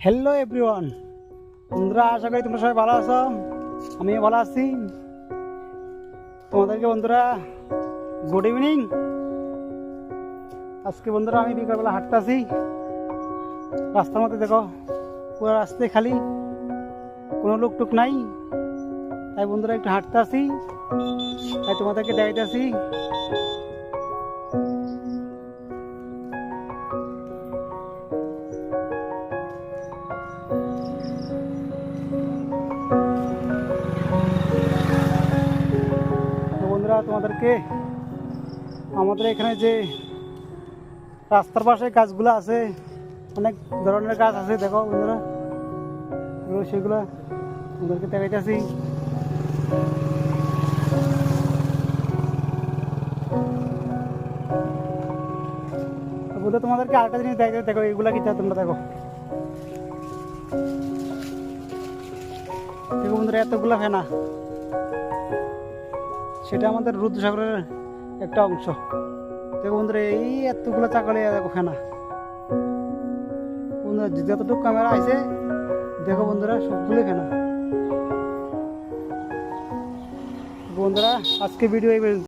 Hello everyone, বন্ধুরা আশা করি তোমরা সবাই ভালো আছো। আমিও ভালো আছি। তোমাদেরকে বন্ধুরা গুড ইভিনিং। আজকে বন্ধুরা আমি বিকালবেলা হাঁটতেছি রাস্তার মধ্যে। দেখো পুরো রাস্তায় খালি, কোনো লোক টুক নাই। তাই বন্ধুরা একটু হাঁটতে আসি, তাই তোমাদেরকে দেখাইতেছি। বন্ধুরা তোমাদেরকে আমাদের এখানে যে রাস্তার পাশে গাছগুলো আছে, অনেক ধরনের গাছ আছে। দেখো বন্ধুরা সেগুলো তোমাদেরকে দেখাইতেছি। বন্ধু তোমাদেরকে আরেকটা জিনিস দেখাই, দেখো এগুলা কি তোমরা দেখো। দেখো বন্ধুরা এতগুলা ফেনা, সেটা আমাদের রুদ্রসাগরের একটা অংশ। দেখো বন্ধুরা এই এতগুলো চাকালে দেখো ফেনা। বন্ধুরা যতটুকু ক্যামেরা আছে দেখো বন্ধুরা সবগুলো ফেনা। বন্ধুরা আজকে ভিডিও এই